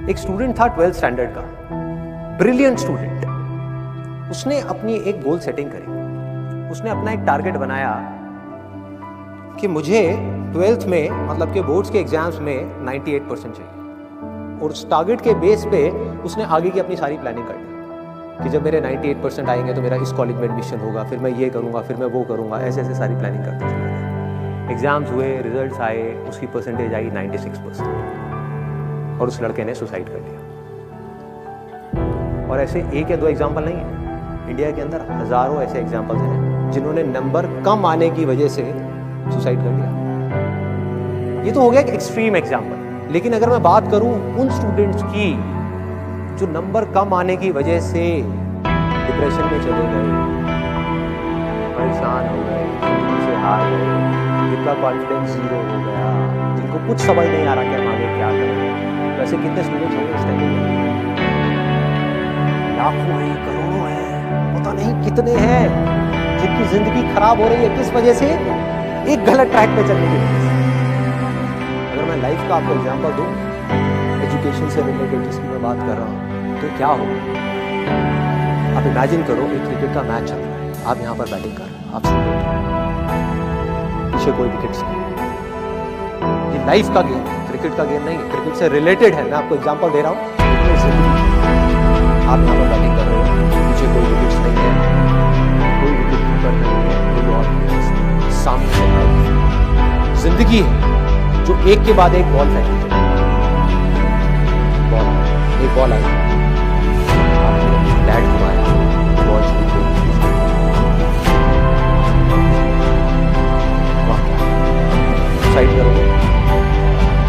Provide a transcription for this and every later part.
एक स्टूडेंट था 12th standard का, ब्रिलियंट स्टूडेंट। उसने अपनी एक गोल सेटिंग करी। उसने अपना एक टारगेट बनाया कि मुझे 12th में मतलब के बोर्ड्स के एग्जाम्स में 98% चाहिए, और उस टारगेट के बेस पे उसने आगे की अपनी सारी प्लानिंग कर दी कि जब मेरे 98% आएंगे तो मेरा इस कॉलेज में एडमिशन होगा, फिर मैं ये करूँगा, फिर मैं वो करूँगा, ऐसे ऐसे सारी प्लानिंग करते चले। एग्जाम्स हुए, रिजल्ट्स आए, उसकी परसेंटेज आई 96% और उस लड़के ने सुसाइड कर लिया। और ऐसे एक या दो एग्जाम्पल नहीं है, इंडिया के अंदर हजारों ऐसे एग्जाम्पल्स हैं जिन्होंने नंबर कम आने की वजह से सुसाइड कर लिया। ये तो हो गया एक एक्सट्रीम एग्जाम्पल, लेकिन अगर मैं बात करूं उन स्टूडेंट्स की जो नंबर कम आने की वजह से डिप्रेशन में चले गए, परेशान हो गए, से हार गए, जिनका कॉन्फिडेंस जीरो हो गया, जिनको कुछ समझ नहीं आ रहा कि हम आगे क्या करें, वैसे कितने स्टूडेंट्स होंगे इस टाइम में? लाखों हैं, करोड़ों हैं, पता नहीं कितने हैं जिनकी जिंदगी खराब हो रही है किस वजह से? एक गलत ट्रैक पे चलने की वजह से। अगर मैं लाइफ का आपको एग्जांपल दूं, एजुकेशन से रिलेटेड जिसकी मैं बात कर रहा हूं, तो क्या हो, आप इमेजिन करो एक क्रिकेट का मैच चल रहा है, आप यहाँ पर बैटिंग कर रहे हैं, आप पीछे कोई विकेट्स नहीं। ये लाइफ का गेम, क्रिकेट का गेम नहीं है, क्रिकेट से रिलेटेड है। मैं आपको एग्जांपल दे रहा हूँ, आप यहाँ पर बैटिंग कर रहे हो, पीछे कोई विकेट्स नहीं है, कोई विकेट कीपर नहीं है, कोई और सामने से जिंदगी है जो एक के बाद एक बॉल फेंकती है। एक बॉल आई, बैट घुमाया, बॉल छूट गई, साइड करोगे,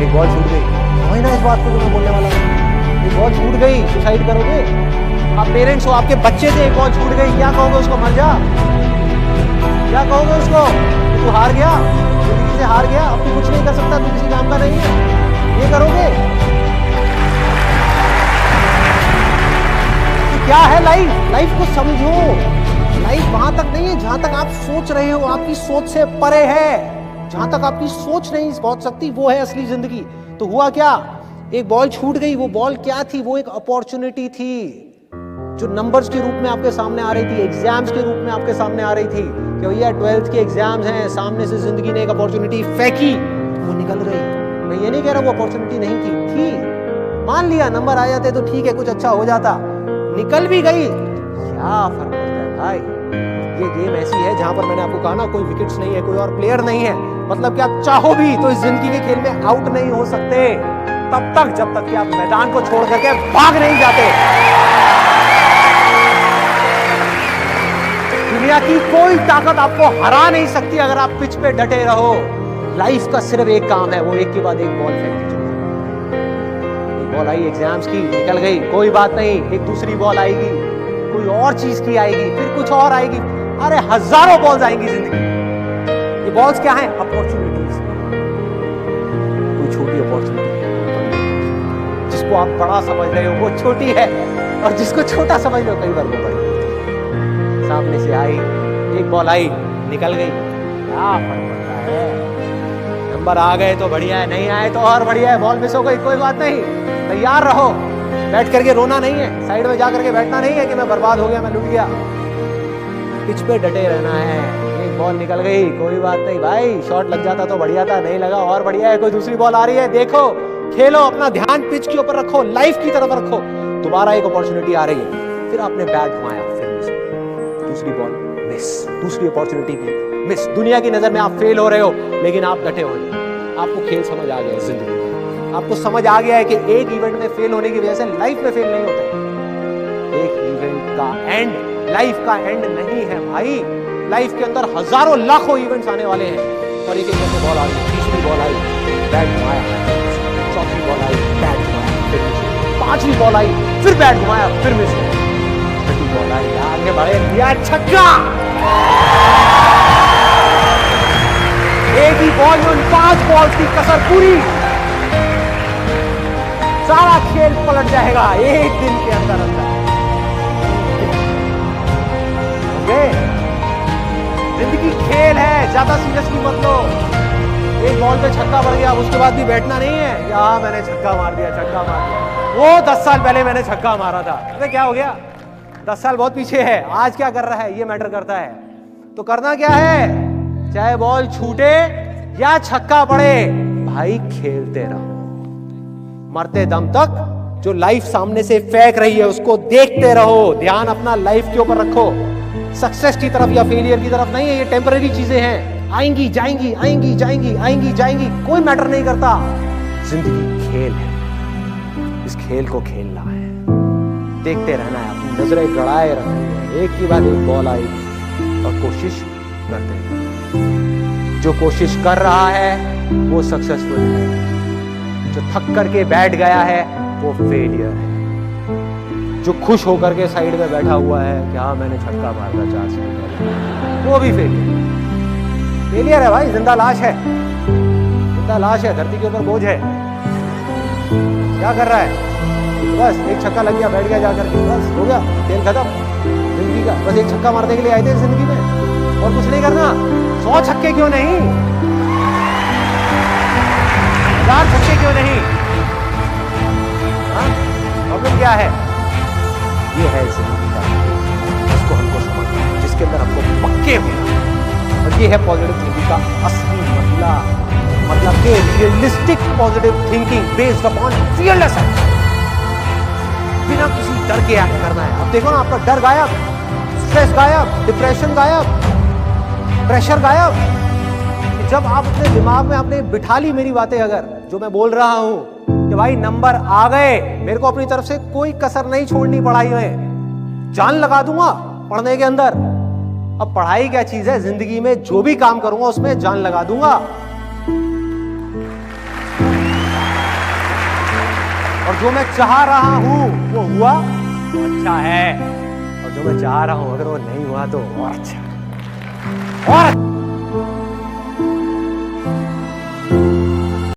एक बॉल छूट गई, वही ना इस बात को जो मैं बोलने वाला हूँ, एक बॉल छूट गई, सुसाइड करोगे? आप पेरेंट्स हो, आपके बच्चे थे, एक बॉल छूट गई, क्या कहोगे उसको? मर जा। क्या कहोगे उसको? तू हार गया, जिंदगी से हार गया, अब तू कुछ नहीं कर सकता, तू किसी काम का नहीं है, ये करोगे? तो क्या है लाइफ? लाइफ को समझो। लाइफ वहां तक नहीं है जहां तक आप सोच रहे हो, आपकी सोच से परे है। जहां तक आपकी सोच नहीं पहुंच सकती, वो है असली जिंदगी। तो हुआ क्या? एक बॉल छूट गई। वो बॉल क्या थी? वो एक अपॉर्चुनिटी थी जो नंबर्स के रूप में आपके सामने आ रही थी, एग्जाम्स के रूप में आपके सामने आ रही थी कि भैया 12th के एग्जाम्स हैं, सामने से जिंदगी ने एक अपॉर्चुनिटी फेंकी, वो निकल गई। मैं ये नहीं कह रहा वो अपॉर्चुनिटी नहीं थी, मान लिया नंबर आ जाते तो ठीक है, कुछ अच्छा हो जाता, निकल भी गई, क्या फर्क पड़ता है भाई? ये गेम ऐसी है जहां पर मैंने आपको कहा ना, कोई विकेट्स नहीं है, कोई और प्लेयर नहीं है, मतलब कि आप चाहो भी तो इस जिंदगी के खेल में आउट नहीं हो सकते तब तक जब तक कि आप मैदान को छोड़ करके भाग नहीं जाते। दुनिया की कोई ताकत आपको हरा नहीं सकती अगर आप पिच पे डटे रहो। लाइफ का सिर्फ एक काम है, वो एक के बाद एक बॉल फेंकती चलो। एक बॉल आई एग्जाम्स की, निकल गई, कोई बात नहीं, एक दूसरी बॉल आएगी, कोई और चीज की आएगी, फिर कुछ और आएगी, अरे हजारों बॉल्स आएंगी जिंदगी। ये बॉल्स क्या है? अपॉर्चुनिटीज। कोई छोटी अपॉर्चुनिटी है, जिसको आप बड़ा समझ रहे हो वो छोटी है, और जिसको छोटा समझ रहे हो कई बार वो बड़ी। सामने से आई, एक बॉल आई, निकल गई, क्या फर्क पड़ता है? नंबर आ गए तो बढ़िया है, नहीं आए तो और बढ़िया है, बॉल मिस हो गई, कोई बात नहीं, तैयार रहो। बैठ करके रोना नहीं है, साइड में जा करके बैठना नहीं है कि मैं बर्बाद हो गया, मैं लुट गया। पिच पे डटे रहना है। एक बॉल निकल गई, कोई बात नहीं भाई, शॉट लग जाता तो बढ़िया था, नहीं लगा और बढ़िया है, कोई दूसरी बॉल आ रही है, देखो, खेलो, अपना ध्यान पिच के ऊपर रखो, लाइफ की तरफ रखो। दोबारा एक अपॉर्चुनिटी आ रही है, फिर आपने बैट घुमाया, फिर मिस, दूसरी बॉल मिस, दूसरी अपॉर्चुनिटी की मिस। दुनिया की नजर में आप फेल हो रहे हो, लेकिन आप डटे हो। आपको खेल समझ आ गया है जिंदगी में, आपको समझ आ गया है कि एक इवेंट में फेल होने की वजह से लाइफ में फेल नहीं होता। एक इवेंट का एंड लाइफ का एंड नहीं है भाई। लाइफ के अंदर हजारों लाखों इवेंट्स आने वाले हैं, और एक एक बॉल आ गई, तीसरी बॉल आई, बैट घुमाया, चौथी बॉल आई, बैट घुमाया, फिर मिस, पांचवी बॉल आई, फिर बैट घुमाया, फिर मिस, छठी बॉल आई, आगे बढ़े, दिया छक्का। एक ही बॉल में 5 बॉल्स की कसर पूरी, सारा खेल पलट जाएगा एक दिन के अंदर अंदर। जिंदगी खेल है, ज्यादा सीरियसली मत लो। एक बॉल पे छक्का पड़ गया, उसके बाद भी बैठना नहीं है, या मैंने छक्का मार दिया, छक्का मार दिया। वो 10 साल पहले मैंने छक्का मारा था, अरे क्या हो गया, 10 साल बहुत पीछे है, आज क्या कर रहा है ये मैटर करता है। तो करना क्या है, चाहे बॉल छूटे या छक्का पड़े, भाई खेलते रहो मरते दम तक। जो लाइफ सामने से फेंक रही है उसको देखते रहो, ध्यान अपना लाइफ के ऊपर रखो, सक्सेस की तरफ या फेलियर की तरफ नहीं है। ये टेम्पररी चीजें हैं, आएंगी जाएंगी, आएंगी जाएंगी, आएंगी जाएंगी, कोई मैटर नहीं करता। जिंदगी खेल है, इस खेल को खेलना है, देखते रहना है, अपनी नजरें गड़ाए रखनी है, एक के बाद एक बॉल आएगी और कोशिश करते हैं। जो कोशिश कर रहा है वो सक्सेसफुल है, जो थक करके बैठ गया है वो फेलियर है, जो खुश होकर के साइड में बैठा हुआ है कि हाँ मैंने छक्का मार दिया 4 साल पहले, वो भी फेलियर है भाई, जिंदा लाश है, जिंदा लाश है, धरती के ऊपर बोझ है। क्या कर रहा है, बस एक छक्का लग गया, बैठ गया जाकर के, बस हो गया, खेल खत्म जिंदगी का। बस एक छक्का मारने के लिए आए थे जिंदगी में, और कुछ नहीं करना। 100 छक्के क्यों नहीं, 1000 छक्के क्यों नहीं, प्रॉब्लम क्या है? ये है जिंदगी का, जिसको हमको समझना है, जिसके अंदर हमको पक्के होना, और ये है पॉजिटिव थिंकिंग का असली मतलब कि realistic positive thinking based upon fearless action, बिना किसी डर के एक्ट करना है। अब देखो ना, आपका डर गायब, स्ट्रेस गायब, डिप्रेशन गायब, प्रेशर गायब। जब आप अपने दिमाग में आपने बिठा ली मेरी बातें, अगर जो मैं बोल रहा हूं कि भाई नंबर आ गए, मेरे को अपनी तरफ से कोई कसर नहीं छोड़नी पढ़ाई में, जान लगा दूंगा पढ़ने के अंदर। अब पढ़ाई क्या चीज है, जिंदगी में जो भी काम करूंगा उसमें जान लगा दूंगा, और जो मैं चाह रहा हूं वो हुआ तो अच्छा है, और जो मैं चाह रहा हूं अगर वो नहीं हुआ तो और अच्छा, और